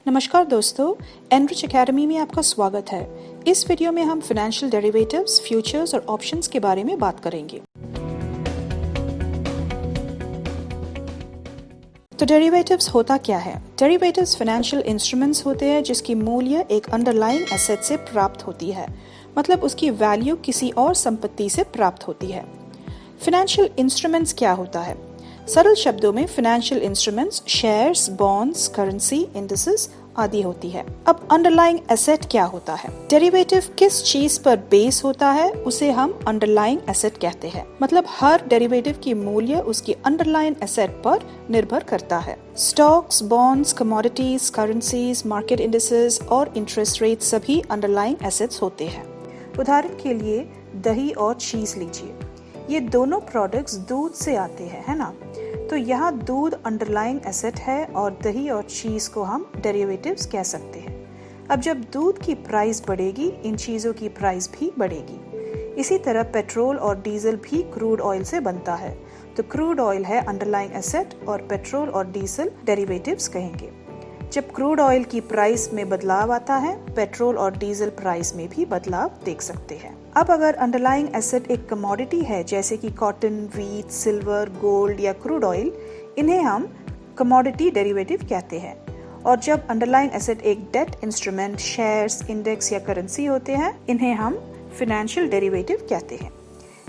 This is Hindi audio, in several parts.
नमस्कार दोस्तों, एनरिच एकेडमी में आपका स्वागत है। इस वीडियो में हम फाइनेंशियल डेरिवेटिव्स, फ्यूचर्स और ऑप्शंस के बारे में बात करेंगे। तो डेरिवेटिव्स होता क्या है? डेरिवेटिव्स फाइनेंशियल इंस्ट्रूमेंट्स होते हैं जिसकी मूल्य एक अंडरलाइंग एसेट से प्राप्त होती है, मतलब उसकी वैल्यू किसी और संपत्ति से प्राप्त होती है। फाइनेंशियल इंस्ट्रूमेंट्स क्या होता है? सरल शब्दों में financial instruments shares, bonds, currency, indices आदि होती है। अब अंडरलाइंग एसेट क्या होता है? डेरिवेटिव किस चीज पर बेस होता है उसे हम अंडरलाइंग एसेट कहते हैं। मतलब हर डेरिवेटिव की मूल्य उसकी अंडरलाइंग एसेट पर निर्भर करता है। Stocks, bonds, commodities, currencies, market indices और इंटरेस्ट रेट सभी अंडरलाइंग एसेट्स होते हैं। उदाहरण के लिए दही और चीज लीजिए, ये दोनों प्रोडक्ट्स दूध से आते हैं, है ना? तो यहाँ दूध अंडरलाइंग एसेट है और दही और चीज को हम डेरिवेटिव्स कह सकते हैं। अब जब दूध की प्राइस बढ़ेगी, इन चीजों की प्राइस भी बढ़ेगी। इसी तरह पेट्रोल और डीजल भी क्रूड ऑयल से बनता है, तो क्रूड ऑयल है अंडरलाइंग एसेट और पेट्रोल और डीजल डेरिवेटिव्स कहेंगे। जब क्रूड ऑयल की प्राइस में बदलाव आता है, पेट्रोल और डीजल प्राइस में भी बदलाव देख सकते हैं। अब अगर अंडरलाइंग एसेट एक कमोडिटी है जैसे कि कॉटन, व्हीट, सिल्वर, गोल्ड या क्रूड ऑयल, इन्हें हम कमोडिटी डेरिवेटिव कहते हैं। और जब अंडरलाइंग एसेट एक डेट इंस्ट्रूमेंट, शेयर्स, इंडेक्स या करेंसी होते हैं, इन्हें हम फाइनेंशियल डेरिवेटिव कहते हैं।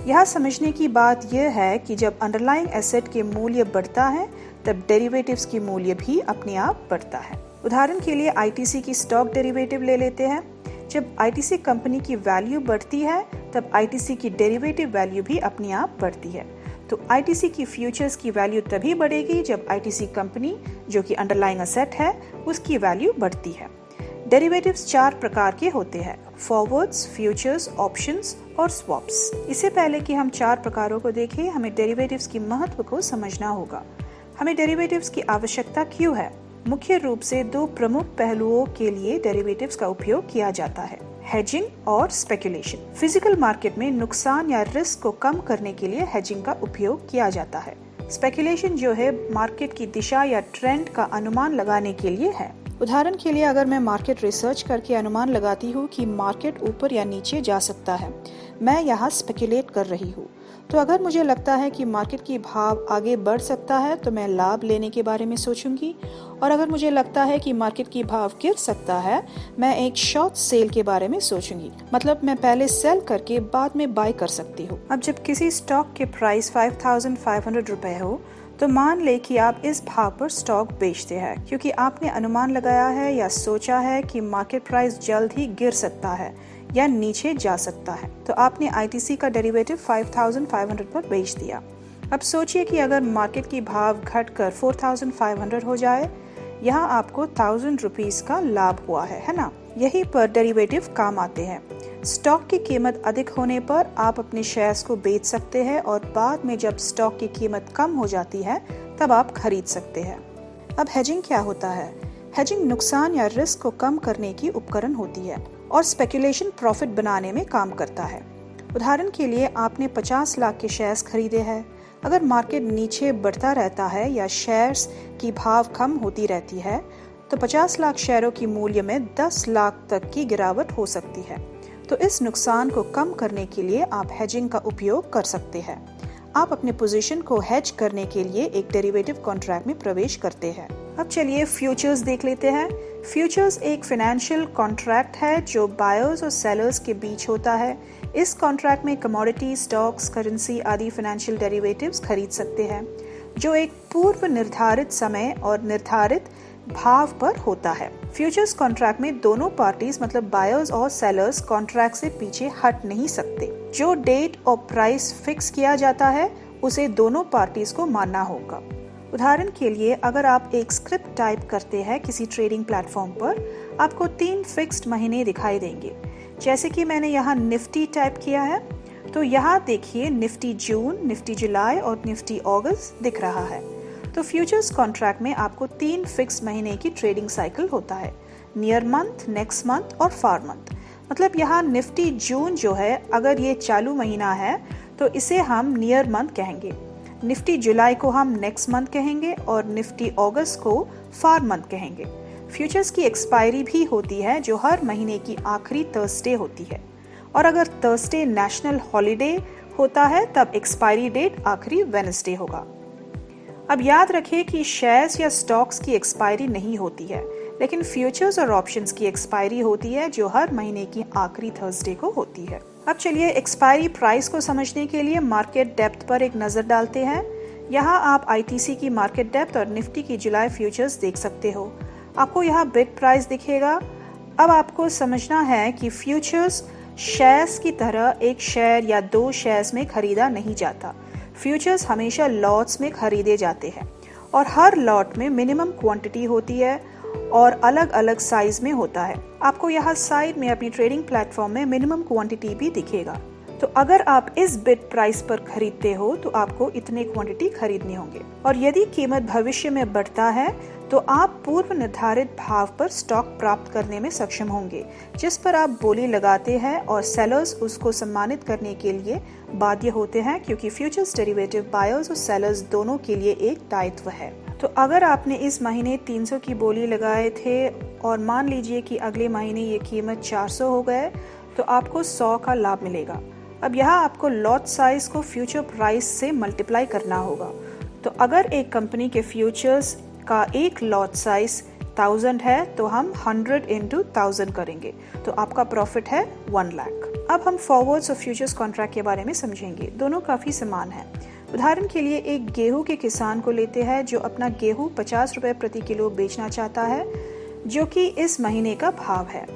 यहाँ समझने की बात यह है कि जब अंडरलाइंग एसेट के मूल्य बढ़ता है तब डेरिवेटिव्स की मूल्य भी अपने आप बढ़ता है। उदाहरण के लिए आईटीसी की स्टॉक डेरिवेटिव ले लेते हैं। जब आईटीसी कंपनी की वैल्यू बढ़ती है तब आईटीसी की डेरिवेटिव वैल्यू भी अपने आप बढ़ती है। तो आईटीसी की फ्यूचर्स की वैल्यू तभी बढ़ेगी जब आईटीसी कंपनी, जो कि अंडरलाइंग एसेट है, उसकी वैल्यू बढ़ती है। डेरिवेटिव्स 4 प्रकार के होते हैं: फॉरवर्ड्स, फ्यूचर्स, ऑप्शंस और स्वैप्स। इससे पहले कि हम 4 प्रकारों को देखें, हमें डेरिवेटिव्स की महत्व को समझना होगा। हमें डेरिवेटिव्स की आवश्यकता क्यों है? मुख्य रूप से 2 प्रमुख पहलुओं के लिए डेरिवेटिव्स का उपयोग किया जाता है: हेजिंग और स्पेकुलेशन। फिजिकल मार्केट में नुकसान या रिस्क को कम करने के लिए हेजिंग का उपयोग किया जाता है। स्पेकुलेशन जो है मार्केट की दिशा या ट्रेंड का अनुमान लगाने के लिए है। उदाहरण के लिए अगर मैं मार्केट रिसर्च करके अनुमान लगाती हूँ कि मार्केट ऊपर या नीचे जा सकता है, मैं यहाँ स्पेकुलेट कर रही हूँ। तो अगर मुझे लगता है कि मार्केट की भाव आगे बढ़ सकता है तो मैं लाभ लेने के बारे में सोचूंगी, और अगर मुझे लगता है कि मार्केट की भाव गिर सकता है, मैं एक शॉर्ट सेल के बारे में सोचूंगी। मतलब मैं पहले सेल करके बाद में बाय कर सकती हूँ। अब जब किसी स्टॉक के प्राइस 5500 रुपए हो तो मान ले कि आप इस भाव पर स्टॉक बेचते हैं क्योंकि आपने अनुमान लगाया है या सोचा है कि मार्केट प्राइस जल्द ही गिर सकता है या नीचे जा सकता है। तो आपने आईटीसी का डेरिवेटिव 5500 पर बेच दिया। अब सोचिए कि अगर मार्केट की भाव घटकर 4500 हो जाए, यहाँ आपको 1000 रुपीज का लाभ हुआ है ना? यही पर डेरिवेटिव काम आते हैं। स्टॉक की कीमत अधिक होने पर आप अपने शेयर्स को बेच सकते हैं और बाद में जब स्टॉक की कीमत कम हो जाती है तब आप खरीद सकते हैं। अब हेजिंग क्या होता है? हेजिंग नुकसान या रिस्क को कम करने की उपकरण होती है और स्पेकुलेशन प्रॉफिट बनाने में काम करता है। उदाहरण के लिए आपने 50 लाख के शेयर्स खरीदे हैं। अगर मार्केट नीचे बढ़ता रहता है या शेयर्स की भाव कम होती रहती है तो 50 लाख शेयरों की मूल्य में 10 लाख तक की गिरावट हो सकती है। तो इस नुकसान को कम करने के लिए आप हेजिंग का उपयोग कर सकते हैं। आप अपने पोजीशन को हेज करने के लिए एक डेरिवेटिव कॉन्ट्रैक्ट में प्रवेश करते हैं। अब चलिए फ्यूचर्स देख लेते हैं। फ्यूचर्स एक फाइनेंशियल कॉन्ट्रैक्ट है जो बायर्स और सेलर्स के बीच होता है। इस कॉन्ट्रैक्ट में कमोडिटी, स्टॉक्स, करेंसी आदि फाइनेंशियल डेरिवेटिव्स खरीद सकते हैं जो एक पूर्व निर्धारित समय और निर्धारित भाव पर होता है। फ्यूचर्स कॉन्ट्रैक्ट में दोनों पार्टीज मतलब बायर्स और सेलर्स कॉन्ट्रैक्ट से पीछे हट नहीं सकते। जो डेट और प्राइस फिक्स किया जाता है उसे दोनों पार्टीज को मानना होगा। उदाहरण के लिए अगर आप एक स्क्रिप्ट टाइप करते हैं किसी ट्रेडिंग प्लेटफॉर्म पर, आपको 3 फिक्स्ड महीने दिखाई देंगे। जैसे कि मैंने यहाँ निफ्टी टाइप किया है, तो यहाँ देखिए निफ्टी जून, निफ्टी जुलाई और निफ्टी अगस्त दिख रहा है। तो फ्यूचर्स कॉन्ट्रैक्ट में आपको 3 फिक्स महीने की ट्रेडिंग साइकिल होता है: नियर मंथ, नेक्स्ट मंथ और फार मंथ। मतलब यहाँ निफ्टी जून जो है, अगर ये चालू महीना है तो इसे हम नियर मंथ कहेंगे। निफ्टी जुलाई को हम नेक्स्ट मंथ कहेंगे और निफ्टी अगस्त को फार मंथ कहेंगे। फ्यूचर्स की एक्सपायरी भी होती है जो हर महीने की आखिरी थर्सडे होती है, और अगर थर्सडे नेशनल हॉलिडे होता है तब एक्सपायरी डेट आखिरी वेडनेसडे होगा। अब याद रखें कि शेयर्स या स्टॉक्स की एक्सपायरी नहीं होती है, लेकिन फ्यूचर्स और ऑप्शंस की एक्सपायरी होती है जो हर महीने की आखिरी थर्सडे को होती है। अब चलिए एक्सपायरी प्राइस को समझने के लिए मार्केट डेप्थ पर एक नज़र डालते हैं। यहाँ आप ITC की मार्केट डेप्थ और निफ्टी की जुलाई फ्यूचर्स देख सकते हो। आपको यहाँ बिड प्राइस दिखेगा। अब आपको समझना है कि फ्यूचर्स शेयर्स की तरह एक शेयर या दो शेयर्स में खरीदा नहीं जाता। फ्यूचर्स हमेशा लॉट्स में खरीदे जाते हैं और हर लॉट में मिनिमम क्वांटिटी होती है और अलग अलग साइज में होता है। आपको यहाँ साइड में अपनी ट्रेडिंग प्लेटफॉर्म में मिनिमम क्वांटिटी भी दिखेगा। तो अगर आप इस बिड प्राइस पर खरीदते हो तो आपको इतने क्वांटिटी खरीदने होंगे, और यदि कीमत भविष्य में बढ़ता है तो आप पूर्व निर्धारित भाव पर स्टॉक प्राप्त करने में सक्षम होंगे जिस पर आप बोली लगाते हैं, और सेलर्स उसको सम्मानित करने के लिए बाध्य होते हैं, क्योंकि फ्यूचर्स डेरिवेटिव बायर्स और सेलर्स दोनों के लिए एक दायित्व है। तो अगर आपने इस महीने 300 की बोली लगाए थे और मान लीजिए कि अगले महीने ये कीमत 400 हो गए तो आपको 100 का लाभ मिलेगा। अब यहाँ आपको लॉट साइज को फ्यूचर प्राइस से मल्टीप्लाई करना होगा। तो अगर एक कंपनी के फ्यूचर्स का एक लॉट साइज 1000 है तो हम 100 into 1000 करेंगे, तो आपका प्रॉफिट है 1 लाख। अब हम फॉरवर्ड्स और फ्यूचर्स कॉन्ट्रैक्ट के बारे में समझेंगे। दोनों काफ़ी समान हैं। उदाहरण के लिए एक गेहूं के किसान को लेते हैं जो अपना गेहूं 50 रुपये प्रति किलो बेचना चाहता है, जो कि इस महीने का भाव है,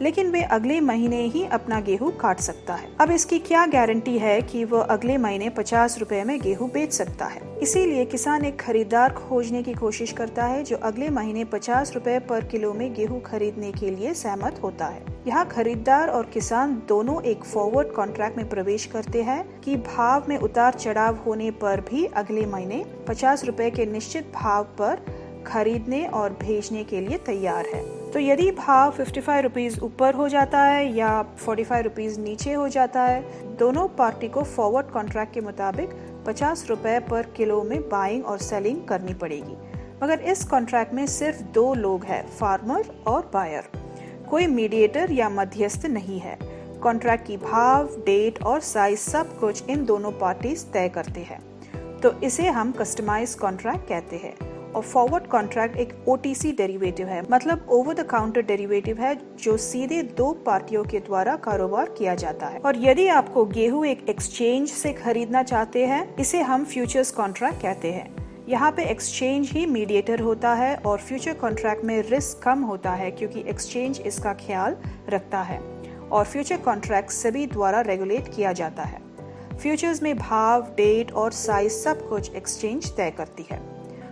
लेकिन वे अगले महीने ही अपना गेहूं काट सकता है। अब इसकी क्या गारंटी है कि वह अगले महीने 50 रुपए में गेहूं बेच सकता है? इसीलिए किसान एक खरीदार खोजने की कोशिश करता है जो अगले महीने 50 रुपए पर किलो में गेहूं खरीदने के लिए सहमत होता है। यहाँ खरीदार और किसान दोनों एक फॉरवर्ड कॉन्ट्रैक्ट में प्रवेश करते हैं कि भाव में उतार चढ़ाव होने पर भी अगले महीने 50 रुपए के निश्चित भाव पर खरीदने और भेजने के लिए तैयार है। तो यदि भाव 55 रुपीज ऊपर हो जाता है या 45 रुपीज नीचे हो जाता है, दोनों पार्टी को फॉरवर्ड कॉन्ट्रैक्ट के मुताबिक 50 रुपए पर किलो में बाइंग और सेलिंग करनी पड़ेगी। मगर इस कॉन्ट्रैक्ट में सिर्फ 2 लोग हैं, फार्मर और बायर। कोई मीडिएटर या मध्यस्थ नहीं है। कॉन्ट्रैक्ट की भाव, डेट और साइज सब कुछ इन दोनों पार्टीज तय करते हैं। तो इसे हम कस्टमाइज कॉन्ट्रैक्ट कहते हैं। और फॉरवर्ड कॉन्ट्रैक्ट एक OTC डेरिवेटिव है, मतलब ओवर द काउंटर डेरिवेटिव है जो सीधे 2 पार्टियों के द्वारा कारोबार किया जाता है। और यदि आपको गेहूं एक एक्सचेंज से खरीदना चाहते हैं, इसे हम फ्यूचर्स कॉन्ट्रैक्ट कहते हैं। यहाँ पे एक्सचेंज ही मीडिएटर होता है और फ्यूचर कॉन्ट्रैक्ट में रिस्क कम होता है क्योंकि एक्सचेंज इसका ख्याल रखता है और फ्यूचर कॉन्ट्रैक्ट सभी द्वारा रेगुलेट किया जाता है। फ्यूचर्स में भाव, डेट और साइज सब कुछ एक्सचेंज तय करती है।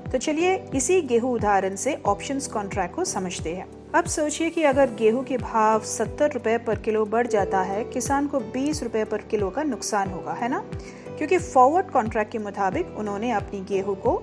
तो चलिए इसी गेहूं उदाहरण से ऑप्शंस कॉन्ट्रैक्ट को समझते हैं। अब सोचिए कि अगर गेहूं के भाव 70 रुपए पर किलो बढ़ जाता है, किसान को 20 रुपए पर किलो का नुकसान होगा, है ना? क्योंकि फॉरवर्ड कॉन्ट्रैक्ट के मुताबिक उन्होंने अपनी गेहूं को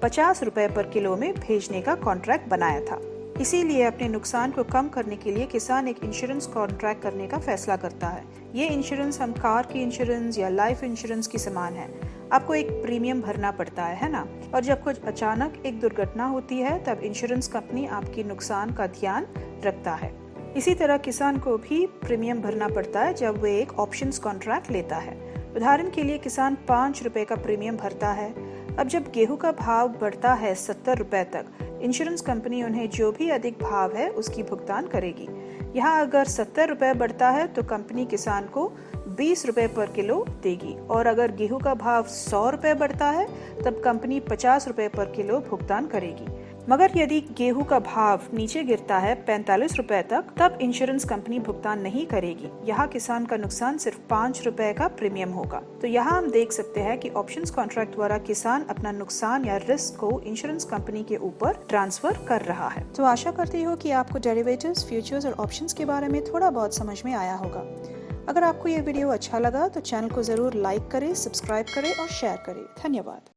50 रुपए पर किलो में भेजने का कॉन्ट्रैक्ट बनाया था। इसीलिए अपने नुकसान को कम करने के लिए किसान एक इंश्योरेंस कॉन्ट्रैक्ट करने का फैसला करता है। ये इंश्योरेंस हम कार की इंश्योरेंस या लाइफ इंश्योरेंस की समान है। आपको एक प्रीमियम भरना पड़ता है ना? और जब कुछ अचानक एक दुर्घटना होती है तब इंश्योरेंस कंपनी आपकी नुकसान का ध्यान रखता है। इसी तरह किसान को भी प्रीमियम भरना पड़ता है जब वे एक ऑप्शंस कॉन्ट्रैक्ट लेता है। उदाहरण के लिए किसान 5 रुपए का प्रीमियम भरता है। अब जब गेहूं का भाव बढ़ता है 70 रुपए तक, इंश्योरेंस कंपनी उन्हें जो भी अधिक भाव है उसकी भुगतान करेगी। यहाँ अगर 70 रुपए बढ़ता है तो कंपनी किसान को 20 रुपए पर किलो देगी, और अगर गेहूं का भाव 100 रुपए बढ़ता है तब कंपनी 50 रुपए पर किलो भुगतान करेगी। मगर यदि गेहूं का भाव नीचे गिरता है 45 रुपए तक, तब इंश्योरेंस कंपनी भुगतान नहीं करेगी। यहाँ किसान का नुकसान सिर्फ 5 रुपए का प्रीमियम होगा। तो यहाँ हम देख सकते हैं कि ऑप्शंस कॉन्ट्रैक्ट द्वारा किसान अपना नुकसान या रिस्क को इंश्योरेंस कंपनी के ऊपर ट्रांसफर कर रहा है। तो आशा करती हूँ कि आपको डेरिवेटिव्स, फ्यूचर्स और ऑप्शंस के बारे में थोड़ा बहुत समझ में आया होगा। अगर आपको ये वीडियो अच्छा लगा तो चैनल को जरूर लाइक करें, सब्सक्राइब करें और शेयर करें। धन्यवाद।